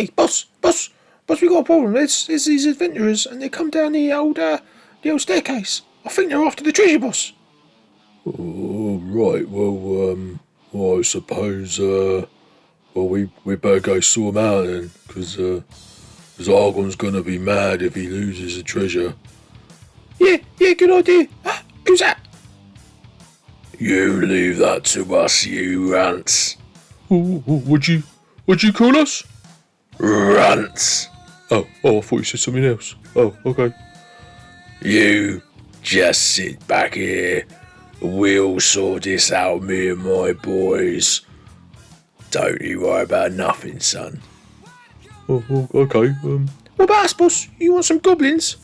Hey, boss, we got a problem. There's these adventurers, and they come down the old staircase. I think they're after the treasure, boss. Oh, right. Well, I suppose, we better go sort him out then, because Argon's gonna be mad if he loses the treasure. Yeah, good idea. Who's that? You leave that to us, you runts. What'd you call us? Runts. Oh, I thought you said something else. Oh, okay. You just sit back here. We'll sort this out, me and my boys. Don't you worry about nothing, son. Oh, okay. What about us, boss? You want some goblins?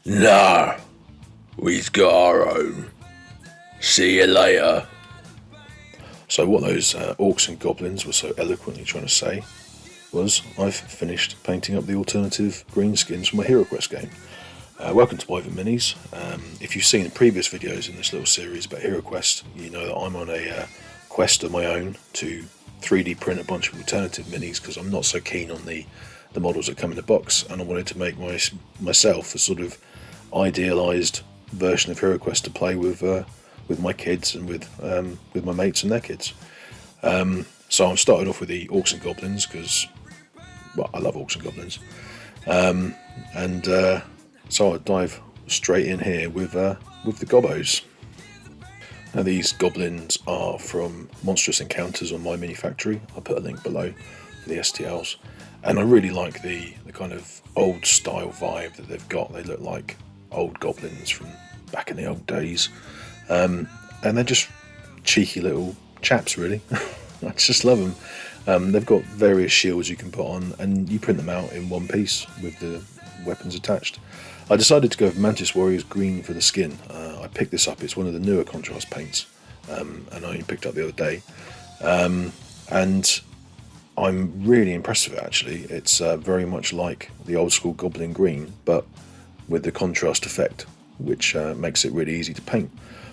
No, we've got our own. See you later. So what those Orcs and Goblins were so eloquently trying to say was, I've finished painting up the alternative greenskins from my Heroquest game. Welcome to Wyvern Minis. If you've seen the previous videos in this little series about Heroquest, you know that I'm on a quest of my own to 3D print a bunch of alternative minis, because I'm not so keen on the models that come in the box, and I wanted to make myself a sort of idealised version of Heroquest to play with my kids and with my mates and their kids. So I've started off with the Orcs and Goblins because, well, I love Orcs and Goblins, so I dive straight in here with the Gobbos. Now these goblins are from Monstrous Encounters on My Mini Factory. I'll put a link below for the STLs, and I really like the kind of old style vibe that they've got. They look like old goblins from back in the old days. And they're just cheeky little chaps, really. I just love them. They've got various shields you can put on, and you print them out in one piece with the weapons attached. I decided to go with Mantis Warriors Green for the skin. I picked this up. It's one of the newer contrast paints, and I only picked it up the other day. And I'm really impressed with it, actually. It's very much like the old school Goblin Green, but with the contrast effect, which makes it really easy to paint.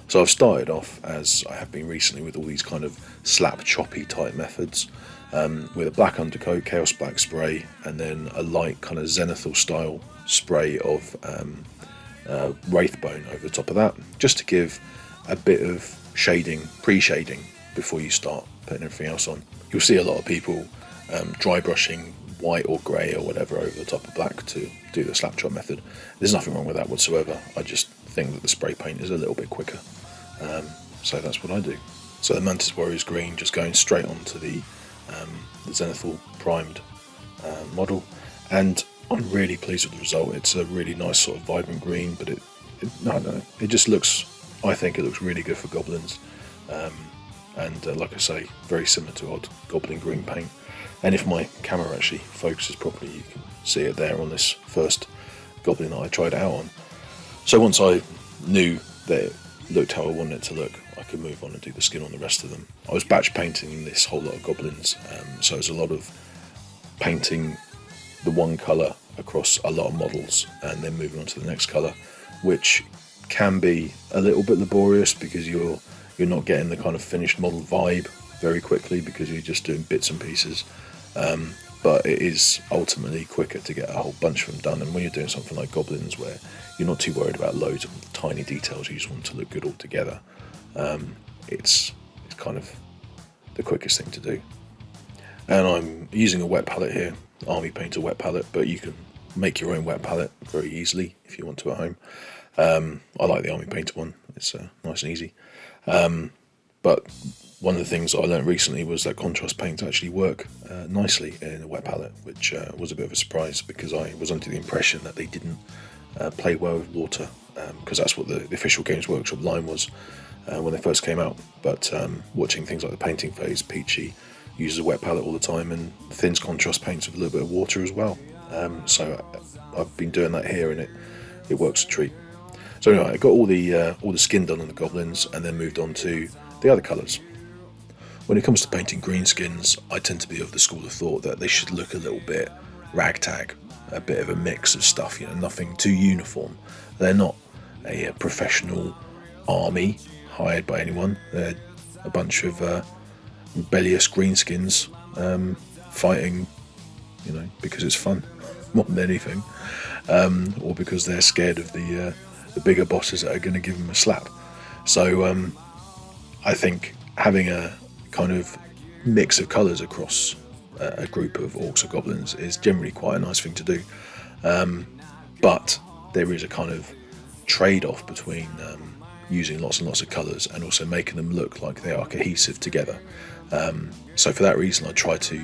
So I've started off, as I have been recently, with all these kind of slap choppy type methods, with a black undercoat, Chaos Black spray, and then a light kind of Zenithal style spray of Wraithbone over the top of that, just to give a bit of shading, pre-shading, before you start putting everything else on. You'll see a lot of people dry brushing white or grey or whatever over the top of black to do the slap chop method. There's nothing wrong with that whatsoever. I just think that the spray paint is a little bit quicker, so that's what I do. So the Mantis Warriors Green, just going straight onto the Zenithal primed model, and I'm really pleased with the result. It's a really nice sort of vibrant green, but it just looks, I think it looks really good for goblins, and like I say, very similar to old Goblin Green paint. And if my camera actually focuses properly, you can see it there on this first goblin that I tried it out on. So once I knew that it looked how I wanted it to look, I could move on and do the skin on the rest of them. I was batch painting this whole lot of goblins, so it's a lot of painting the one colour across a lot of models and then moving on to the next colour, which can be a little bit laborious because you're not getting the kind of finished model vibe very quickly because you're just doing bits and pieces. But it is ultimately quicker to get a whole bunch of them done, and when you're doing something like goblins where you're not too worried about loads of tiny details, you just want to look good all together, it's kind of the quickest thing to do. And I'm using a wet palette here, Army Painter wet palette, but you can make your own wet palette very easily if you want to at home. I like the Army Painter one, it's nice and easy. But one of the things I learned recently was that contrast paints actually work nicely in a wet palette, which was a bit of a surprise because I was under the impression that they didn't play well with water, because that's what the official Games Workshop line was when they first came out. But watching things like the Painting Phase, Peachy uses a wet palette all the time and thins contrast paints with a little bit of water as well. So I've been doing that here, and it works a treat. So anyway, I got all the skin done on the goblins and then moved on to the other colours. When it comes to painting greenskins, I tend to be of the school of thought that they should look a little bit ragtag, a bit of a mix of stuff, nothing too uniform. They're not a professional army hired by anyone. They're a bunch of rebellious greenskins fighting because it's fun more than anything, or because they're scared of the bigger bosses that are going to give them a slap. So I think having a kind of mix of colours across a group of orcs or goblins is generally quite a nice thing to do. But there is a kind of trade-off between using lots and lots of colours and also making them look like they are cohesive together. So for that reason, I try to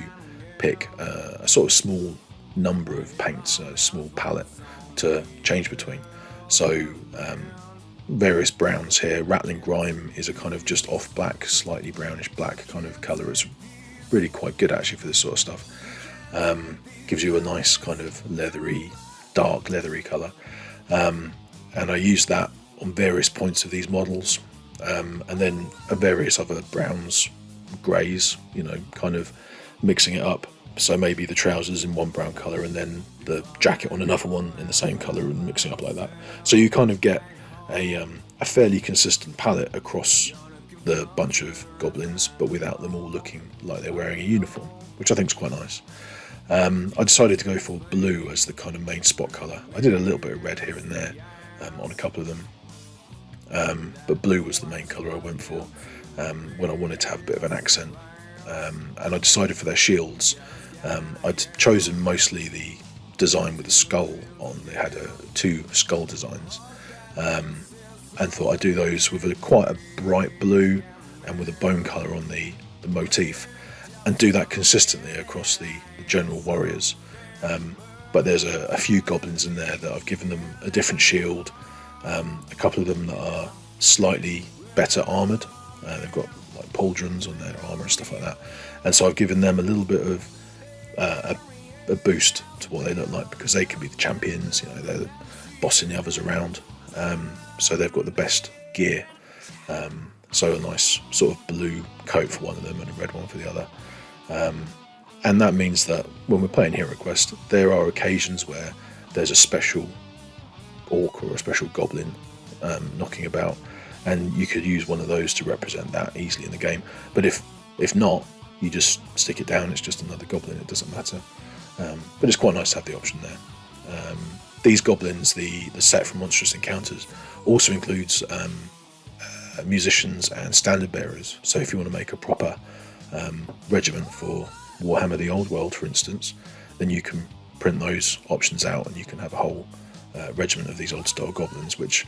pick a sort of small number of paints, a small palette to change between. So various browns here. Rattling Grime is a kind of just off black, slightly brownish black kind of colour. It's really quite good actually for this sort of stuff. Gives you a nice kind of leathery, dark leathery colour. And I use that on various points of these models. And then various other browns, greys, kind of mixing it up. So maybe the trousers in one brown colour and then the jacket on another one in the same colour and mixing up like that. So you kind of get a fairly consistent palette across the bunch of goblins, but without them all looking like they're wearing a uniform, which I think is quite nice. I decided to go for blue as the kind of main spot colour. I did a little bit of red here and there on a couple of them, but blue was the main colour I went for when I wanted to have a bit of an accent. And I decided for their shields, I'd chosen mostly the design with the skull on. They had two skull designs, and thought I'd do those with quite a bright blue and with a bone colour on the motif, and do that consistently across the general warriors. But there's a few goblins in there that I've given them a different shield, a couple of them that are slightly better armoured. They've got like pauldrons on their armour and stuff like that, and so I've given them a little bit of a boost to what they look like, because they can be the champions, they're bossing the others around, so they've got the best gear. So a nice sort of blue coat for one of them and a red one for the other. And that means that when we're playing Heroquest, there are occasions where there's a special orc or a special goblin knocking about, and you could use one of those to represent that easily in the game. But if not, you just stick it down, it's just another goblin, it doesn't matter. But it's quite nice to have the option there. These goblins, the set from Monstrous Encounters, also includes musicians and standard bearers. So if you want to make a proper regiment for Warhammer the Old World, for instance, then you can print those options out and you can have a whole regiment of these old style goblins, which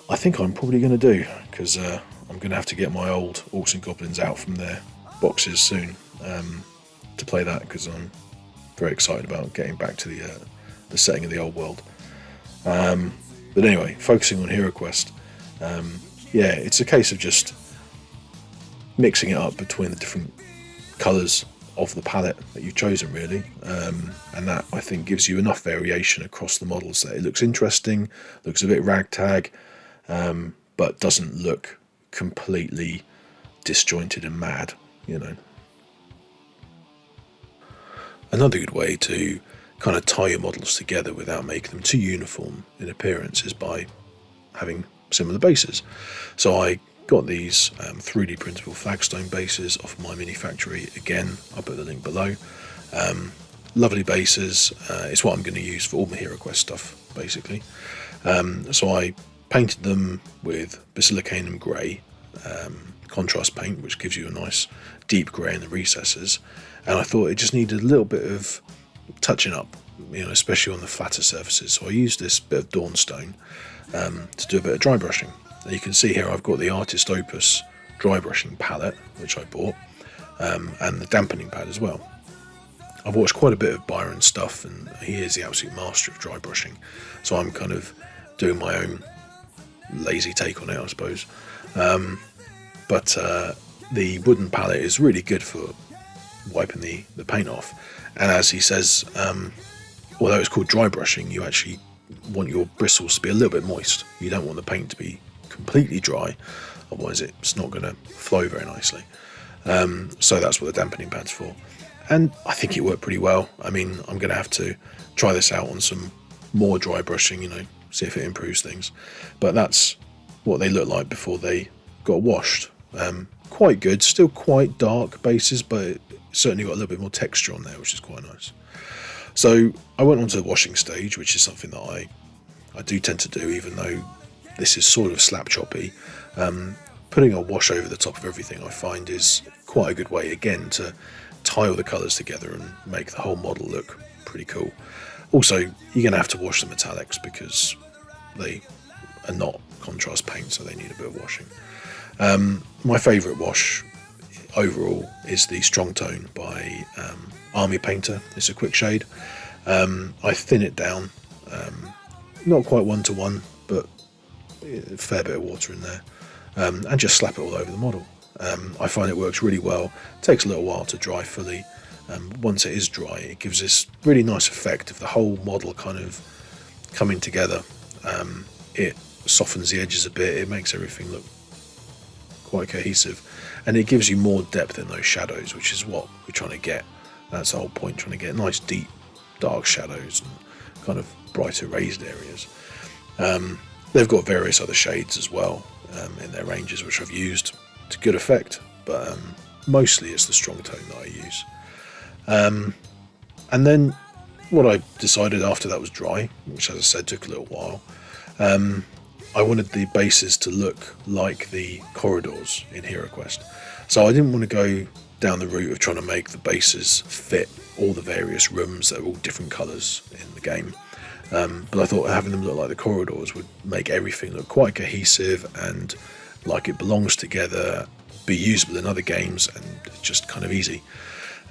I think I'm probably going to do, because I'm going to have to get my old Orcs and Goblins out from their boxes soon to play that, because I'm very excited about getting back to the setting of the old world. But anyway, focusing on Heroquest, it's a case of just mixing it up between the different colours of the palette that you've chosen, really, and that I think gives you enough variation across the models that it looks interesting, looks a bit ragtag, but doesn't look completely disjointed and mad, Another good way to kind of tie your models together without making them too uniform in appearance is by having similar bases. So I got these 3D printable flagstone bases off my mini factory. Again, I'll put the link below. Lovely bases. It's what I'm going to use for all my Heroquest stuff, basically. So I painted them with Basilicanum grey contrast paint, which gives you a nice deep grey in the recesses, and I thought it just needed a little bit of touching up, especially on the flatter surfaces. So I used this bit of Dawnstone to do a bit of dry brushing. Now you can see here I've got the Artist Opus dry brushing palette, which I bought, and the dampening pad as well. I've watched quite a bit of Byron stuff, and he is the absolute master of dry brushing, so I'm kind of doing my own lazy take on it, I suppose. But the wooden palette is really good for wiping the paint off, and as he says, although it's called dry brushing, you actually want your bristles to be a little bit moist. You don't want the paint to be completely dry, otherwise it's not going to flow very nicely. So that's what the dampening pad's for, and I think it worked pretty well. I mean, I'm going to have to try this out on some more dry brushing, see if it improves things, but that's what they look like before they got washed. Quite good, still quite dark bases, but it certainly got a little bit more texture on there, which is quite nice. So I went on to the washing stage, which is something that I do tend to do, even though this is sort of slap choppy. Putting a wash over the top of everything I find is quite a good way, again, to tie all the colours together and make the whole model look pretty cool. Also, you're going to have to wash the metallics because they are not contrast paint, so they need a bit of washing. My favourite wash overall is the Strong Tone by Army Painter. It's a quickshade. I thin it down, not quite 1-to-1, but a fair bit of water in there, and just slap it all over the model. I find it works really well. It takes a little while to dry fully. Once it is dry, it gives this really nice effect of the whole model kind of coming together. It softens the edges a bit, it makes everything look quite cohesive, and it gives you more depth in those shadows, which is what we're trying to get. That's the whole point, trying to get nice deep dark shadows and kind of brighter raised areas. They've got various other shades as well in their ranges, which I've used to good effect, but mostly it's the Strong Tone that I use. And then what I decided after that was dry, which as I said took a little while, I wanted the bases to look like the corridors in Heroquest. So I didn't want to go down the route of trying to make the bases fit all the various rooms that are all different colours in the game. But I thought having them look like the corridors would make everything look quite cohesive and like it belongs together, be usable in other games, and just kind of easy.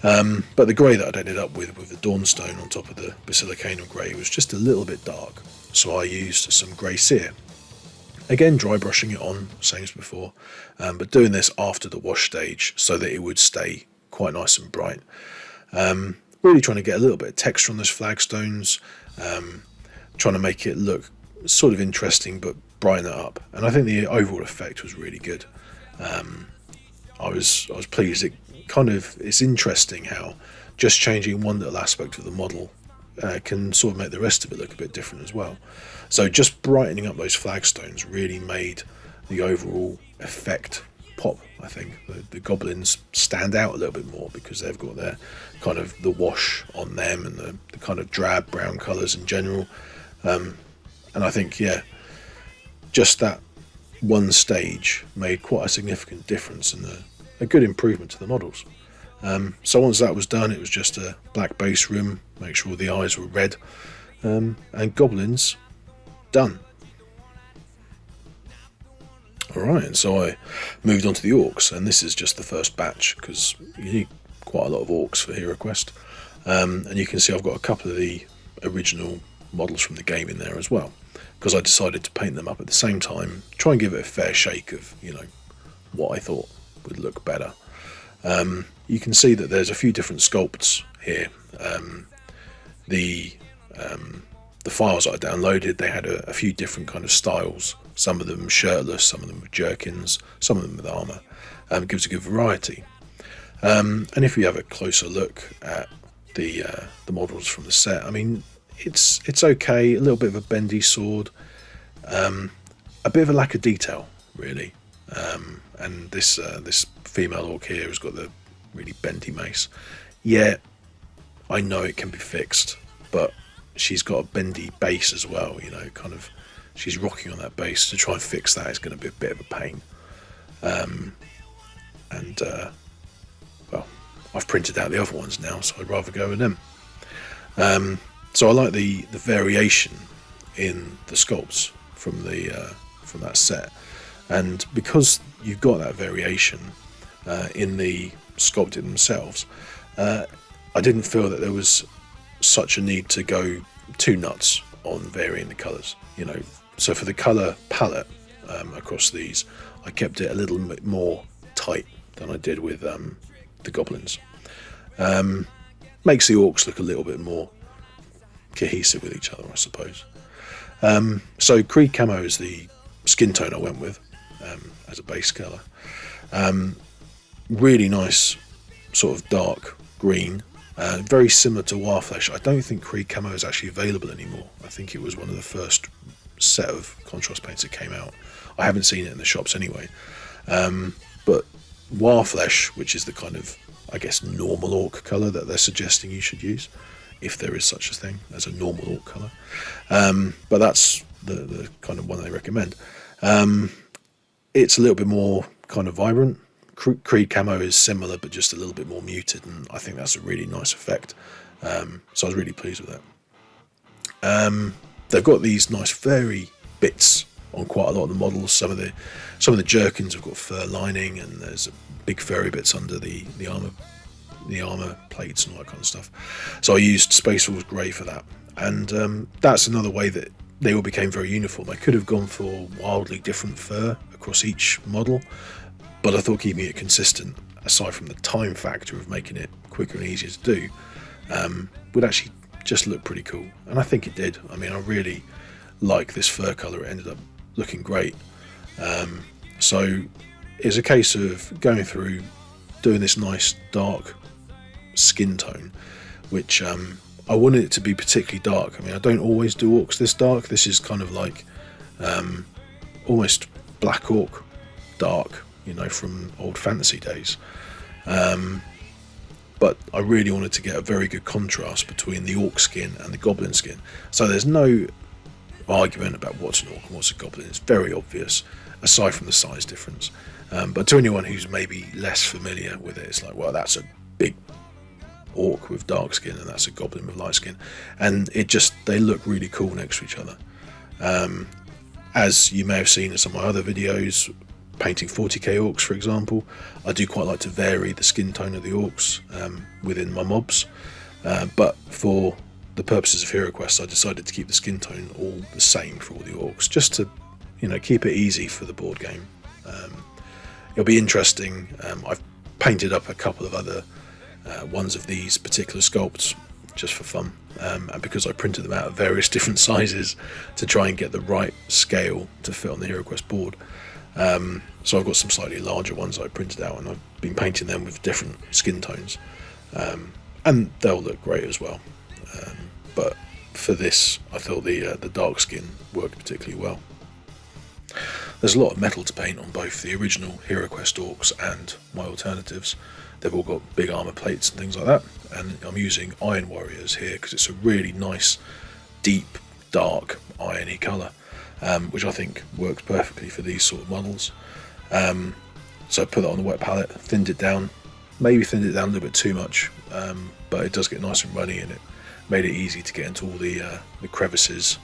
But the grey that I'd ended up with the Dawnstone on top of the Basilicanal grey was just a little bit dark, so I used some grey cere. Again, dry brushing it on, same as before, but doing this after the wash stage so that it would stay quite nice and bright. Really trying to get a little bit of texture on those flagstones, trying to make it look sort of interesting but brighten it up, and I think the overall effect was really good. I was pleased. It's interesting how just changing one little aspect of the model can sort of make the rest of it look a bit different as well. So just brightening up those flagstones really made the overall effect pop. I think the goblins stand out a little bit more because they've got their kind of the wash on them and the kind of drab brown colours in general. And I think, yeah, just that one stage made quite a significant difference and a good improvement to the models. So once that was done, it was just a black base room, make sure the eyes were red, and goblins done. Alright, and so I moved on to the orcs, and this is just the first batch because you need quite a lot of orcs for Heroquest. And you can see I've got a couple of the original models from the game in there as well, because I decided to paint them up at the same time, try and give it a fair shake of, you know, what I thought would look better. You can see that there's a few different sculpts here. The files that I downloaded, they had a few different kind of styles. Some of them shirtless, some of them with jerkins, some of them with armour. It gives a good variety. And if you have a closer look at the models from the set, I mean, it's okay. A little bit of a bendy sword, a bit of a lack of detail, really. And this female orc here has got the really bendy mace. Yeah, I know it can be fixed, but she's got a bendy base as well, you know, kind of, she's rocking on that base. To try and fix that is going to be a bit of a pain. Well, I've printed out the other ones now, so I'd rather go with them. So I like the variation in the sculpts from that set, and because you've got that variation in the sculpted themselves, I didn't feel that there was such a need to go too nuts on varying the colours, you know. So for the colour palette across these, I kept it a little bit more tight than I did with the goblins. Makes the orcs look a little bit more cohesive with each other, I suppose. So Creed Camo is the skin tone I went with as a base colour. Really nice sort of dark green, very similar to Warflesh. I don't think Creed Camo is actually available anymore. I think it was one of the first set of contrast paints that came out. I haven't seen it in the shops anyway. But Warflesh, which is the kind of, I guess, normal orc colour that they're suggesting you should use, if there is such a thing as a normal orc colour. But that's the kind of one they recommend. It's a little bit more kind of vibrant. Creed camo is similar, but just a little bit more muted, and I think that's a really nice effect. So I was really pleased with that. They've got these nice furry bits on quite a lot of the models. Some of the jerkins have got fur lining, and there's big furry bits under the armor plates and all that kind of stuff. So I used Space Wolves Grey for that, and that's another way that they all became very uniform. I could have gone for wildly different fur across each model, but I thought keeping it consistent, aside from the time factor of making it quicker and easier to do, would actually just look pretty cool. And I think it did. I mean, I really like this fur colour. It ended up looking great. So it's a case of going through, doing this nice dark skin tone, which I wanted it to be particularly dark. I mean, I don't always do orcs this dark. This is kind of like almost Black Orc dark, you know, from old fantasy days. But I really wanted to get a very good contrast between the orc skin and the goblin skin. So there's no argument about what's an orc and what's a goblin. It's very obvious, aside from the size difference. But to anyone who's maybe less familiar with it, it's like, well, that's a big orc with dark skin and that's a goblin with light skin. And they look really cool next to each other. As you may have seen in some of my other videos, painting 40k orcs, for example, I do quite like to vary the skin tone of the orcs within my mobs, but for the purposes of Heroquest, I decided to keep the skin tone all the same for all the orcs, just to, you know, keep it easy for the board game. It'll be interesting. I've painted up a couple of other ones of these particular sculpts just for fun, and because I printed them out at various different sizes to try and get the right scale to fit on the Heroquest board. So I've got some slightly larger ones I printed out, and I've been painting them with different skin tones, and they'll look great as well. But for this, I thought the dark skin worked particularly well. There's a lot of metal to paint on both the original Heroquest orcs and my alternatives. They've all got big armor plates and things like that, and I'm using Iron Warriors here because it's a really nice, deep, dark, irony colour. Which I think works perfectly for these sort of models. So I put that on the wet palette, thinned it down, maybe thinned it down a little bit too much, but it does get nice and runny, and it made it easy to get into all the crevices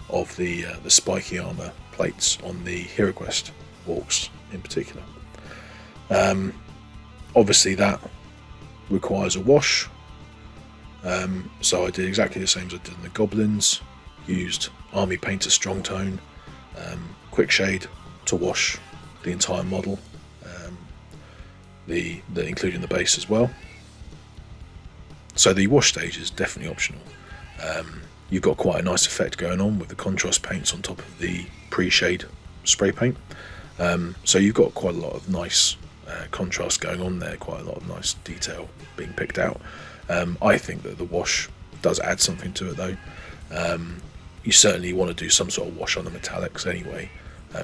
of the spiky armour plates on the Heroquest orcs in particular. Obviously that requires a wash, so I did exactly the same as I did in the goblins, used Army Painter Strong Tone, quickshade to wash the entire model, including the base as well. So the wash stage is definitely optional. You've got quite a nice effect going on with the contrast paints on top of the pre-shade spray paint. So you've got quite a lot of nice contrast going on there, quite a lot of nice detail being picked out. I think that the wash does add something to it though. You certainly want to do some sort of wash on the metallics anyway,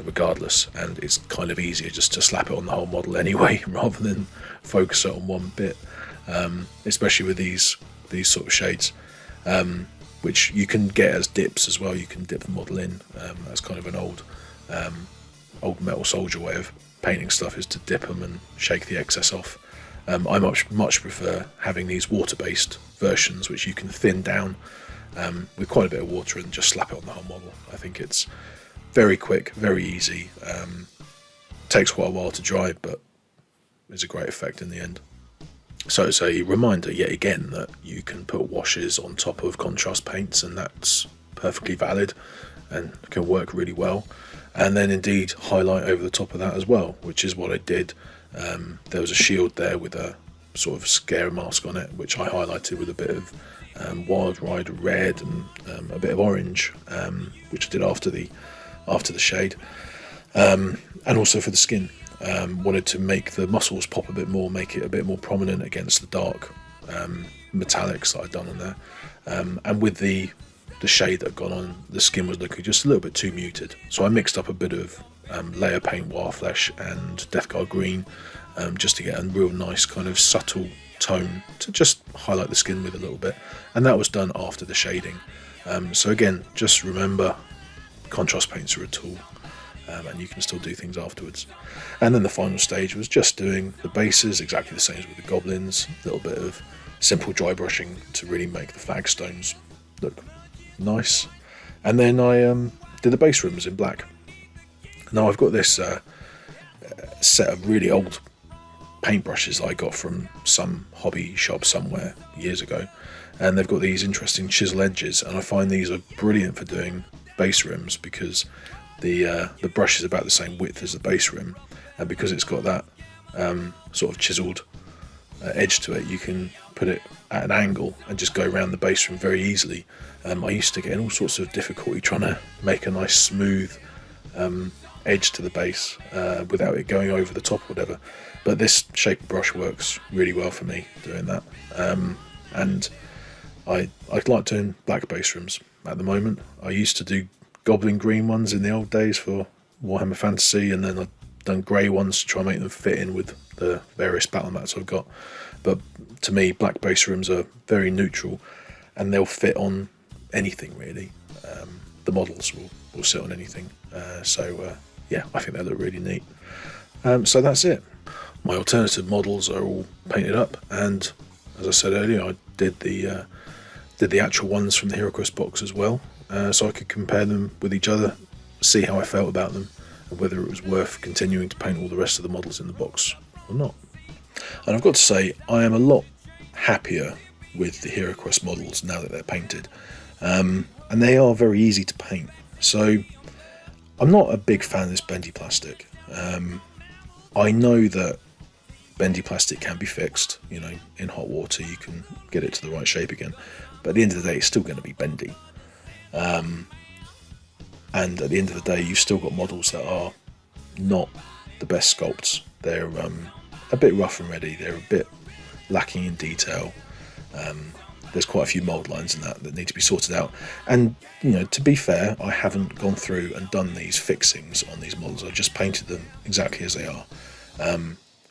regardless, and it's kind of easier just to slap it on the whole model anyway rather than focus it on one bit, especially with these sort of shades, which you can get as dips as well. You can dip the model in. That's kind of an old metal soldier way of painting stuff, is to dip them and shake the excess off. I much prefer having these water-based versions which you can thin down with quite a bit of water and just slap it on the whole model. I think it's very quick, very easy, takes quite a while to dry, but it's a great effect in the end. So it's a reminder yet again that you can put washes on top of contrast paints, and that's perfectly valid and can work really well, and then indeed highlight over the top of that as well, which is what I did. There was a shield there with a sort of scare mask on it, which I highlighted with a bit of Wild Rider red and a bit of orange, which I did after the shade, and also for the skin. Wanted to make the muscles pop a bit more, make it a bit more prominent against the dark metallics that I'd done on there, and with the shade that had gone on, the skin was looking just a little bit too muted, so I mixed up a bit of layer paint Wireflesh and Death Guard Green, just to get a real nice kind of subtle tone to just highlight the skin with a little bit, and that was done after the shading. So again, just remember, contrast paints are a tool, and you can still do things afterwards. And then the final stage was just doing the bases, exactly the same as with the goblins, a little bit of simple dry brushing to really make the flagstones look nice. And then I did the base rims in black. Now I've got this set of really old paintbrushes I got from some hobby shop somewhere years ago, and they've got these interesting chisel edges, and I find these are brilliant for doing base rims because the brush is about the same width as the base rim, and because it's got that sort of chiseled edge to it, you can put it at an angle and just go around the base rim very easily. I used to get in all sorts of difficulty trying to make a nice smooth edge to the base without it going over the top or whatever, but this shape of brush works really well for me doing that. And I like doing black base rims at the moment. I used to do goblin green ones in the old days for Warhammer Fantasy, and then I've done grey ones to try and make them fit in with the various battle mats I've got. But to me, black base rims are very neutral, and they'll fit on anything really. The models will sit on anything. Yeah, I think they look really neat. So that's it. My alternative models are all painted up, and as I said earlier, I did the actual ones from the Heroquest box as well, so I could compare them with each other, see how I felt about them, and whether it was worth continuing to paint all the rest of the models in the box or not. And I've got to say, I am a lot happier with the Heroquest models now that they're painted, and they are very easy to paint. So I'm not a big fan of this bendy plastic. I know that bendy plastic can be fixed, you know, in hot water you can get it to the right shape again, but at the end of the day it's still going to be bendy. And at the end of the day you've still got models that are not the best sculpts. They're a bit rough and ready, they're a bit lacking in detail. There's quite a few mould lines in that need to be sorted out, and you know, to be fair, I haven't gone through and done these fixings on these models. I've just painted them exactly as they are,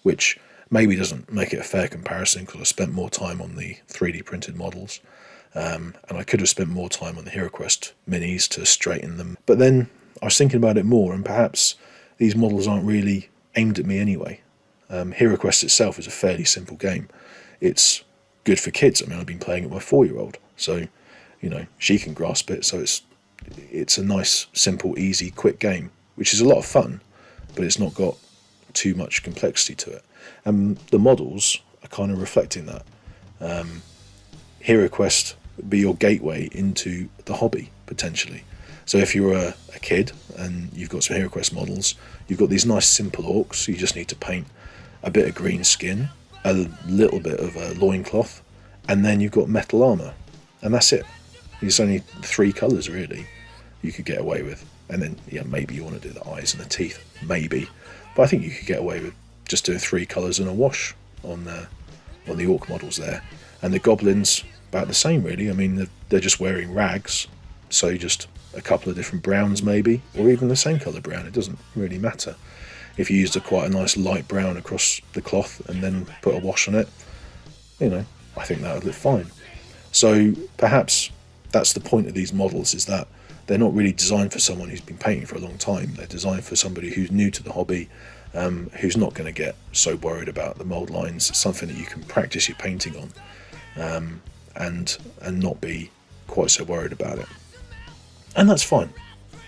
which maybe doesn't make it a fair comparison because I spent more time on the 3D printed models, and I could have spent more time on the Heroquest minis to straighten them. But then I was thinking about it more, and perhaps these models aren't really aimed at me anyway. Heroquest itself is a fairly simple game. It's good for kids. I mean, I've been playing it with my 4-year-old, so you know, she can grasp it. So it's a nice, simple, easy, quick game, which is a lot of fun, but it's not got too much complexity to it. And the models are kind of reflecting that. Heroquest would be your gateway into the hobby, potentially. So if you're a kid and you've got some Heroquest models, you've got these nice simple orcs, so you just need to paint a bit of green skin, a little bit of a loincloth, and then you've got metal armour, and that's it. There's only 3 colours really you could get away with, and then yeah, maybe you want to do the eyes and the teeth, maybe, but I think you could get away with just doing 3 colours and a wash on the orc models there. And the goblins about the same really. I mean, they're just wearing rags, so just a couple of different browns maybe, or even the same colour brown, it doesn't really matter. If you used quite a nice light brown across the cloth and then put a wash on it, you know, I think that would look fine. So perhaps that's the point of these models, is that they're not really designed for someone who's been painting for a long time. They're designed for somebody who's new to the hobby, who's not going to get so worried about the mould lines. It's something that you can practice your painting on, and not be quite so worried about it. And that's fine.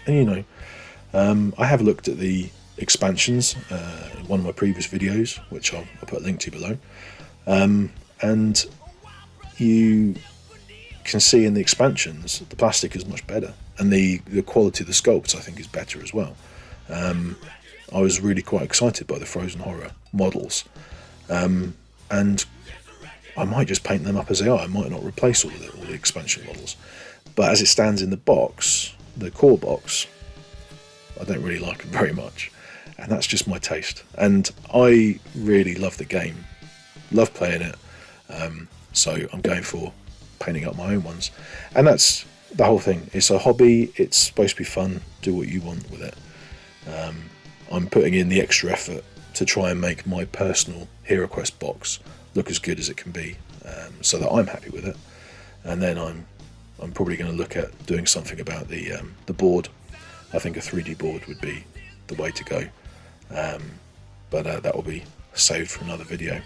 And you know, I have looked at the expansions in one of my previous videos, which I'll put a link to below, and you can see in the expansions the plastic is much better, and the quality of the sculpts I think is better as well. I was really quite excited by the Frozen Horror models, and I might just paint them up as they are. I might not replace all the expansion models, but as it stands in the box, the core box, I don't really like them very much, and that's just my taste. And I really love the game, love playing it, so I'm going for painting up my own ones. And that's the whole thing. It's a hobby, it's supposed to be fun, do what you want with it. I'm putting in the extra effort to try and make my personal Heroquest box look as good as it can be, so that I'm happy with it. And then I'm probably going to look at doing something about the board. I think a 3D board would be the way to go, but that will be saved for another video.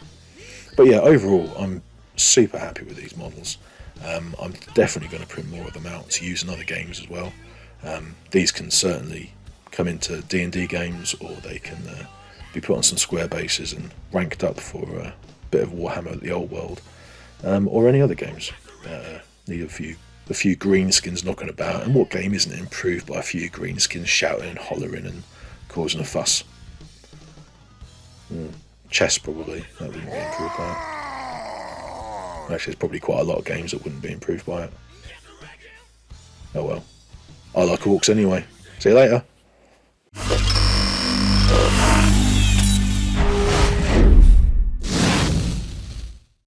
But yeah, overall I'm super happy with these models. I'm definitely going to print more of them out to use in other games as well. These can certainly come into D&D games, or they can be put on some square bases and ranked up for a bit of Warhammer at the Old World, or any other games. Need a few greenskins knocking about, and what game isn't improved by a few greenskins shouting and hollering and causing a fuss? Chess probably, that wouldn't be improved by it. Actually, there's probably quite a lot of games that wouldn't be improved by it. Oh well. I like Orcs anyway. See you later.